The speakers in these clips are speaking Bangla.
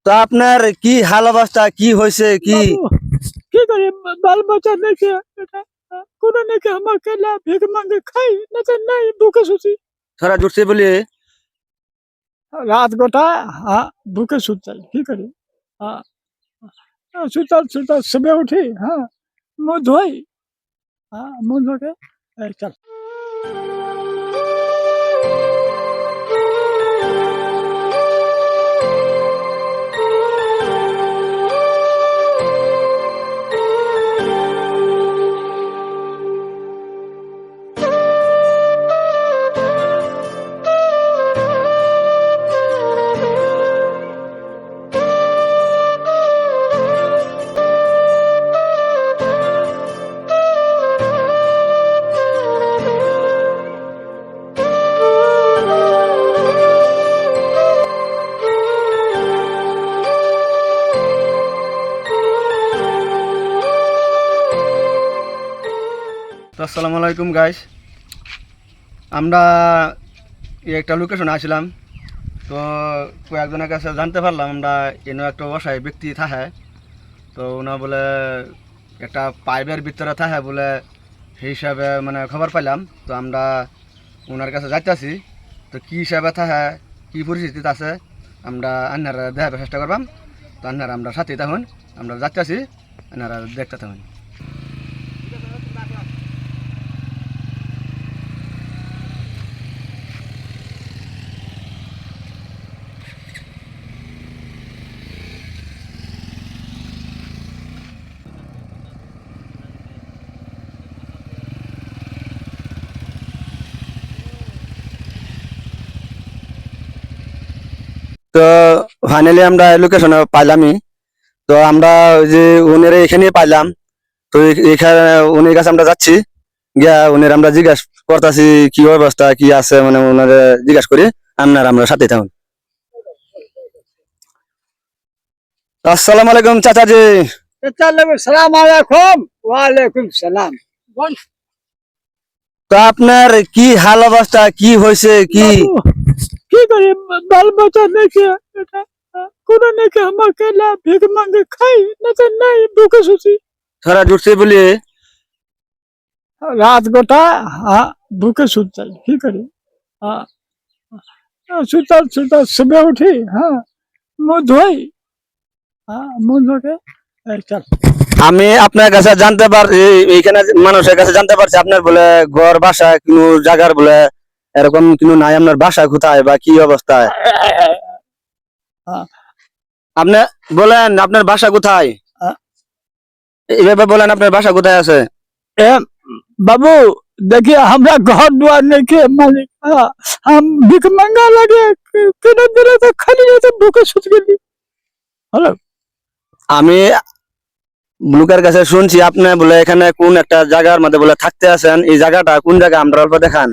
তো আপনার কি হাল অবস্থা, কি হয়েছে কি? কি করি, বাল বাচ্চা দেখে কোনো নাকি আমাকে না ভিক মাঙ্গে খাই না তো নাই বুকে শুছি সারা জুটছে বলে রাত গোটা। বুকে শুতাই কি করি। হ্যাঁ, सुतल सुतल सुबह उठी। हाँ, मुंह धोई। हाँ, मुंह धो के चल। তো আসসালামু আলাইকুম গাইস, আমরা একটা লোকেশনে আসলাম। তো কয়েকজনের কাছে জানতে পারলাম আমরা এনে একটা অসহায় ব্যক্তি থাকে। তো ওনা বলে একটা পাইপের ভিতরে থাকে বলে, সেই হিসাবে মানে খবর পাইলাম। তো আমরা ওনার কাছে যাইতেছি। তো কী হিসাবে থাকে, কী পরিস্থিতিতে আছে, আমরা আন্নারা দেখার চেষ্টা করবাম। তো আন্নারা আমরা সাথে তখন আমরা যাইতেছি, আন্নারা দেখতে তখন। তো ফাইনালি আমরা লোকেশনে পাইলামই। তো আমরা ওই যে উনের এখানে পাইলাম। তো এখানে উনির কাছে আমরা যাচ্ছি, গিয়া উনের আমরা জিজ্ঞাসা করতেছি কি অবস্থা, কি আছে, মানে ওনারে জিজ্ঞাসা করি। আমরা সাথে থাকুন। আসসালামু আলাইকুম চাচাজি। सलाम अलैकुम। वालेकुम सलाम। তো আপনার কি হাল অবস্থা, কি হয়েছে কি? কি করি, বাল বাচ্চা দেখে কোনো নাকি আমাকে না ভিক মাঙ্গে খাই না তো নাই বুকে শুছি সারা জুটছে বলে রাত গোটা। বুকে শুতাই কি করি। हाँ, सुतल सुतल सुबह उठी। हाँ, मुंह धोई। हाँ, मुंह धो के चल। আমি আপনার কাছে জানতে পারছি, এইখানে মানুষের কাছে জানতে পারছি আপনার বলে ঘর বাসা কোনো জায়গার বলে এরকম কোনো নাই। আপনার বাসা কোথায় বা কি অবস্থায় আপনি বলেন, আপনার বাসা কোথায়? এইভাবে বলেন আপনার বাসা কোথায় আছে। ए, बाबू देखिए हमरा घर द्वार नहीं के मालिक। हम भिक मंगा लगे किने दिले तो खाली तो भूखे सुत गेली। हेलो, আমি লোকের কাছে শুনছি আপনি বলে এখানে কোন একটা জায়গার মধ্যে বলে থাকতে আছেন। এই জায়গাটা কোন জায়গা আমরা অল্প দেখান।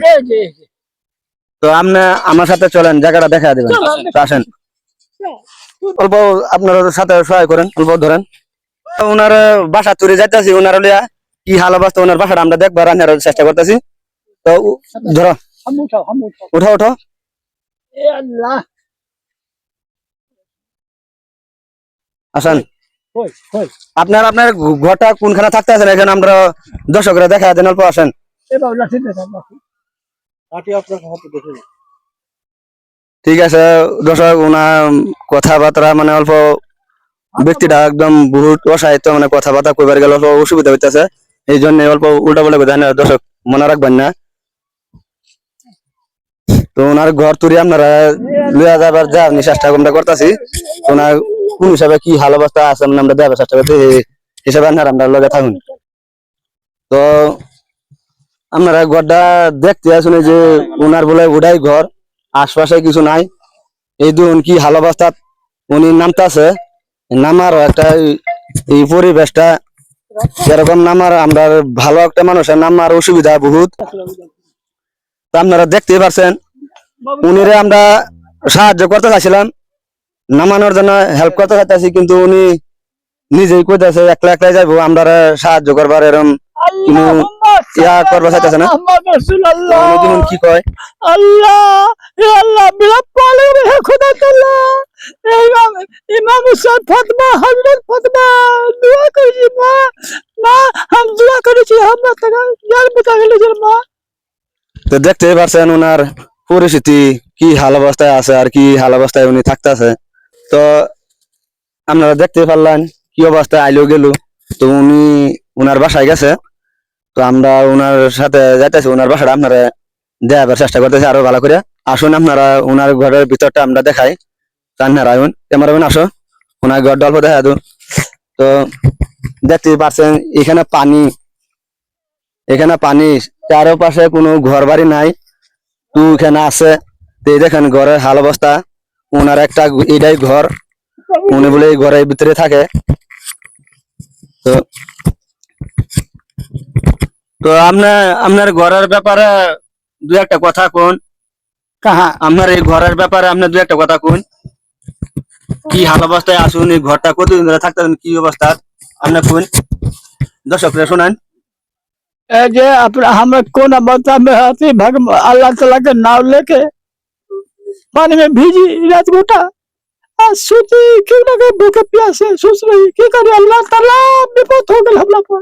তো আপনি আমার সাথে চলেন, জায়গাটা দেখা দেবেন। তো আসেন, অল্প আপনার সাথে সহায় করেন, অল্প ধরেন। তো ওনার বাসা তুলে যাইতেছি, ওনার লিয়া কি হাল অবস্থা ওনার বাসাটা আমরা দেখবার আনার চেষ্টা করতেছি। তো ধরো, हम उठाओ हम उठाओ। উঠো উঠো। ए अल्लाह। আসেন, होय होय। আপনার আপনার ঘরটা কোনখানে থাকতে আছেন এখানে আমরা দর্শকরা দেখা দেন, অল্প আসেন। ए बाबू लाठी दे लाठी। लाठी আপনার হাতে দেখে। ঠিক আছে দর্শক, ওনার কথাবার্তা মানে অল্প ব্যক্তিটা একদম বহুত অসাহিত্য, মানে কথাবার্তা কইবার গেলে অল্প অসুবিধা হইতেছে। এই জন্য অল্প উল্টা পাল্টা কথা দর্শক মনে রাখবেন না। তো ওনার ঘর তুরি আপনারা লইয়া যাবার যা চেষ্টা আমরা করতেছি। ওনার কোন হিসাবে কি হাল অবস্থা আছে আমরা দেওয়ার চেষ্টা করতে, এই হিসাবে আমরা লগে থাকুন। তো আপনারা ঘরটা দেখতে আসুন, যে ওনার বলে ওটাই ঘর, আশপাশে কিছু নাই। এই দুন কি হাল অবস্থা উনি নামতেছে, নামার একটা এই পরিবেশটা এরকম নামার আমরা ভালো একটা মানুষের নামার অসুবিধা বহুত। তো আপনারা দেখতেই পারছেন, উনিরে আমরা সাহায্য করতে চাইছিলাম, নামানোর জন্য হেল্প করতে চাইতেছি, কিন্তু উনি নিজেই কইতেছে একলা একলাই যাইবো, আমরা সাহায্য করবার এরকম কোনো ইয়া করবা চাইতেছে না মোহাম্মদ রাসূলুল্লাহ উনি দেখুন কি কয় আল্লাহ ইয়া আল্লাহ বিলাপ পালে হে খোদা তাআলা ইমাম ইমাম হুসাইন ফাতেমা হযরত ফাতেমা দোয়া করেছি মা মা हम दुआ করেছি আমরা তাকে জান বাঁচা গেল মা তো দেখতে পারছেন ওনার পরিস্থিতি কি হাল অবস্থায় আছে আর কি হাল অবস্থায় উনি থাকতেছে তো আপনারা দেখতে পারলেন কি অবস্থায় আইলো গেল তো উনি ওনার বাসায় গেছে তো আমরা ওনার সাথে যাইতেছি ওনার বাসাটা আপনারা দেখাবার চেষ্টা করতেছি আরো ভালো করে আসুন আপনারা ওনার ঘরের ভিতরটা আমরা দেখাই আপনারা ক্যামেরাম্যান আসো ওনার ঘরটা অল্প দেখা দু তো দেখতে পারছেন এখানে পানি চারপাশে কোনো ঘর বাড়ি নাই তো এখানে আছে তো এই দেখেন ঘরের হাল অবস্থা ওনার একটা এটাই ঘর উনি বলে এই ঘরের ভিতরে থাকে তো তো আপনার ঘরের ব্যাপারে দু একটা কথা কোন कहां আপনার এই ঘরের ব্যাপারে আপনি দু একটা কথা কোন কি হাল অবস্থায় আসুন এই ঘরটা কতদিন ধরে থাকতেন কি অবস্থা আপনি কোন দর্শকরা শোনান ए जे अपना हम कोन अवस्था में हती भग अल्लाह ताला के नाम लेके पानी में भीजी रात गोटा सोची क्यों ना के भूखे प्यासे सोच रही की करे अल्लाह ताला विपद हो गल हमला पर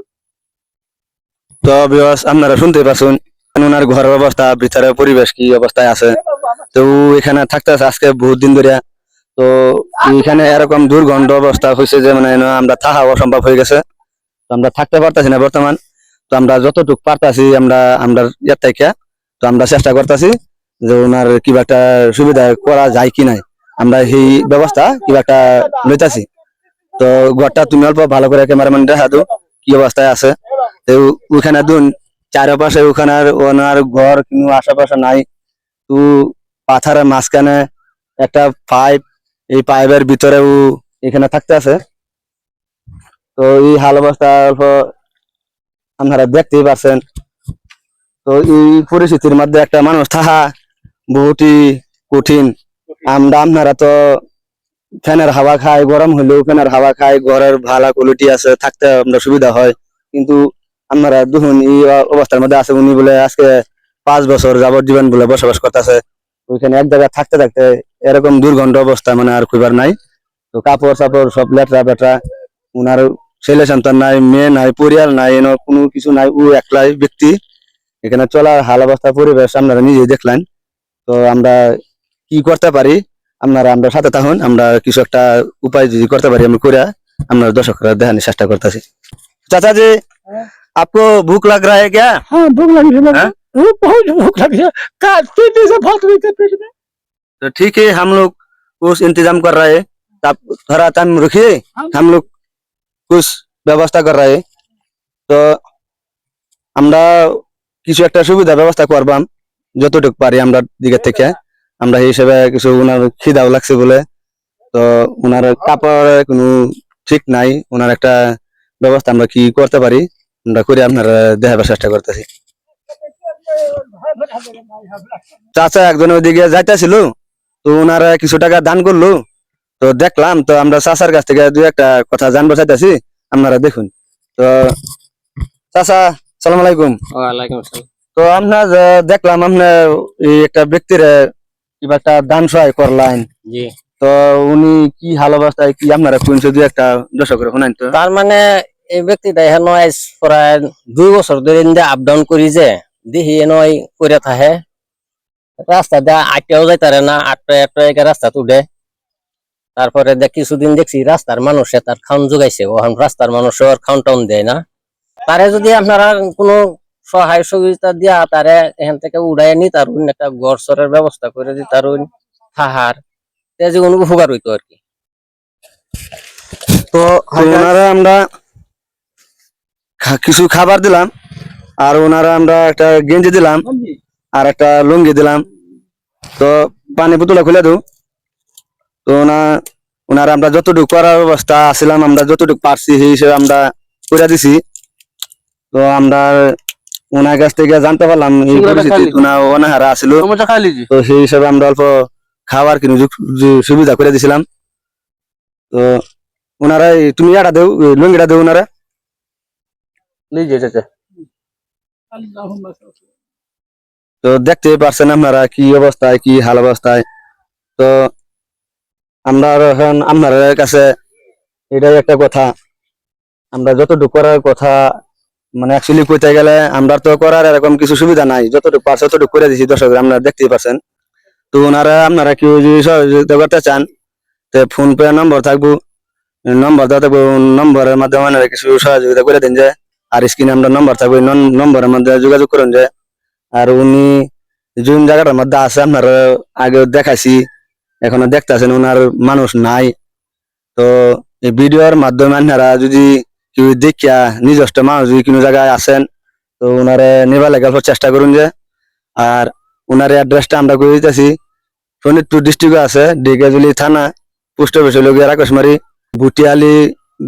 তো বিয়স আপনারা শুনতে পাচ্ছেন ওনার ঘরের অবস্থা ভিতরে পরিবেশ কি অবস্থায় আছে তো এখানে থাকতেছে আজকে বহুত দিন ধরে তো এখানে এরকম দুর্গন্ধ অবস্থা হয়েছে যে মানে আমরা থাকা অসম্ভব হয়ে গেছে তো আমরা থাকতে পারতেছি না বর্তমান তো আমরা যতটুকু পারতাছি আমরা আমরা ইয়ার থেকে তো আমরা চেষ্টা করতেছি যে ওনার কিবা একটা সুবিধা করা যায় কি নাই আমরা এই ব্যবস্থা কিবা একটা লইতাছি তো ঘরটা তুমি অল্প ভালো করে ক্যামেরাম্যান দেখা দো কি অবস্থায় আছে তো ওখানে দুন চারপাশে ওখানে ওনার ঘর কিন্তু আশেপাশে নাই তো পাথরের মাঝখানে একটা পাইপ এই পাইপের ভিতরেও এখানে থাকতে আছে তো এই হাল অবস্থা অল্প আপনারা দেখতেই পারছেন তো এই পরিস্থিতির মধ্যে একটা মানুষ থাকা বহুতই কঠিন আপনারা তো ফ্যানের হাওয়া খায় গরম হলেও ফ্যানের হাওয়া খায় ঘরের ভালো কোয়ালিটি আছে থাকতে আমরা সুবিধা হয় কিন্তু আপনারা দেখুন এই অবস্থার মধ্যে আছে উনি বলে আজকে 5 বছর যাবজ্জীবন বলে বসবাস করতেছে ওইখানে এক জায়গায় থাকতে থাকতে এরকম দুর্গন্ধ অবস্থা মানে আর খুঁবার নাই তো কাপড় চাপড় সব লেটরা পেটরা উনার ছেলে সন্তান নাই মেয়ে নাই পরিবার নাই কোনো কিছু নাই ও একলাই ব্যক্তি এখানে চলার হাল অবস্থা পরিবেশ আপনারা নিজেই দেখলেন তো আমরা কি করতে পারি আপনারা আমরা সাথে থাকুন আমরা কিছু একটা উপায় যদি করতে পারি আমি করে আপনার দর্শকরা দেখানোর চেষ্টা করতেছি चाचा जी आपको भूख लग रहा है क्या हां भूख लगी है हाँ? बहुत भूख लगी है का तीन दिन से बहुत हुई के पेट में तो ठीक है हम लोग कुछ इंतजाम कर रहे हैं आप थोड़ा टाइम रुकिए हम लोग कुछ ব্যবস্থা कर रहे हैं তো আমরা কিছু একটা সুবিধা ব্যবস্থা করবাম যতটুকু পারি আমরা দিকে থেকে আমরা এই হিসেবে কিছু ওনার খিদাও লাগছে বলে তো ওনার কাপড়ের কোনো ঠিক নাই ওনার একটা ব্যবস্থা আমরা কি করতে পারি আমরা করে আপনারা দেখাবার চেষ্টা করতেছি চাচা একজন ওইদিকে যাইতেছিল তো ওনারা কিছু টাকা দান করলো তো দেখলাম তো আমরা চাচার কাছ থেকে দুই একটা কথা জানবো চাইতেছি আপনারা দেখুন তো চাচা সালাম আলাইকুম ওয়ালাইকুম আসসালাম। তো আপনার দেখলাম আপনার এই একটা ব্যক্তির কিবা একটা দান সহায় করলেন জি তো উনি কি হাল অবস্থায় কি আপনারা শুনছে দুই একটা দর্শকের শোনান তো তার মানে এই ব্যক্তিটা হেন আজ প্রায় 2 বছর ধরে আপ ডাউন করি যে দেখি এন করে থাকে রাস্তা দিয়ে আটটাও যাইতারে না আটটা রাস্তা উঠে তারপরে কিছুদিন দেখছি রাস্তার মানুষে তার খাওন যোগাইছে ওখান রাস্তার মানুষ খাওন টাউন দেয় না তারে যদি আপনারা কোনো সহায় সহযোগিতা দিয়া তারে এখান থেকে উড়াই নি তারুন একটা ঘর সরের ব্যবস্থা করে দি তারুন থাহার যে কোনো উপকার হইতো আর কি তো ওনারা আমরা কিছু খাবার দিলাম আর ওনারা আমরা একটা গেঞ্জি দিলাম আর একটা লুঙ্গি দিলাম তো পানি বোতলা খুলে দেব তো ওনারা আমরা যতটুকু করার ব্যবস্থা আসছিলাম আমরা যতটুকু পারছি সেই হিসেবে আমরা করে দিছি তো আমরা ওনার কাছ থেকে জানতে পারলাম এই পরিস্থিতি অনাহারা আসছিল তো সেই হিসেবে আমরা অল্প খাবার কিনে সুবিধা করে দিছিলাম তো ওনারা তুমি এটা দেও লুঙ্গিটা দেও ওনারা লিজে চাচা আল্লাহুম্মা সাল্লি। তো দেখতেই পারছেন আপনারা কি অবস্থায়, কি হাল অবস্থায়। তো আমরা এখন আপনাদের কাছে এটাই একটা কথা, আমরা যতটুকু করার কথা মানে অ্যাকচুয়ালি কইতে গেলে আমরা তো করার এরকম কিছু সুবিধা নাই, যতটুকু পারছে ততটুকু করে দিছি দর্শক, আপনারা দেখতেই পারছেন। তো আপনারা কেউ যদি সহযোগিতা করতে চান, তো ফোন পে নম্বর থাকবো, নম্বর দেওয়া থাকবো, নম্বরের মাধ্যমে আপনারা কিছু সহযোগিতা করে দিন যে। আর স্ক্রিনে আমরা নম্বর থাকবো, নম্বরের মধ্যে যোগাযোগ করুন যে। আর উনি যোন জায়গাটার মধ্যে আছে আপনারা আগে দেখাইছি, এখনো দেখতেছেন ওনার মানুষ নাই। তো এই ভিডিওর মাধ্যমে আপনারা যদি কেউ দেখিয়া নিজস্ব মানুষ যদি কোনো জায়গায় আছেন, তো ওনারে নেবার লেগে চেষ্টা করুন যে। আর ওনার অ্যাড্রেসটা আমরা করে দিতেছি, শোনিতপুর ডিস্ট্রিক্টে আছে, ডিগাজুলি থানা, পোস্ট অফিস হলো গিয়ে রাকেশমারি, বুটিয়ালি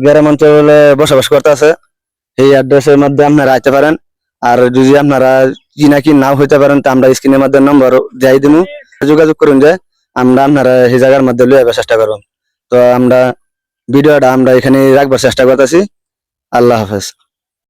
গ্রাম অঞ্চলে বসবাস করতে আছে। এই অ্যাড্রেসের মধ্যে আপনারা আইতে পারেন। আর যদি আপনারা কি নাকি নাও হইতে পারেন, তো আমরা স্ক্রিনের মধ্যে নম্বর যাই দিব, যোগাযোগ করুন যে আমরা আপনারা এই জায়গার মধ্যে লয়ে যাবার চেষ্টা করুন। তো আমরা ভিডিওটা আমরা এখানে রাখবার চেষ্টা করতেছি। আল্লাহ হাফেজ।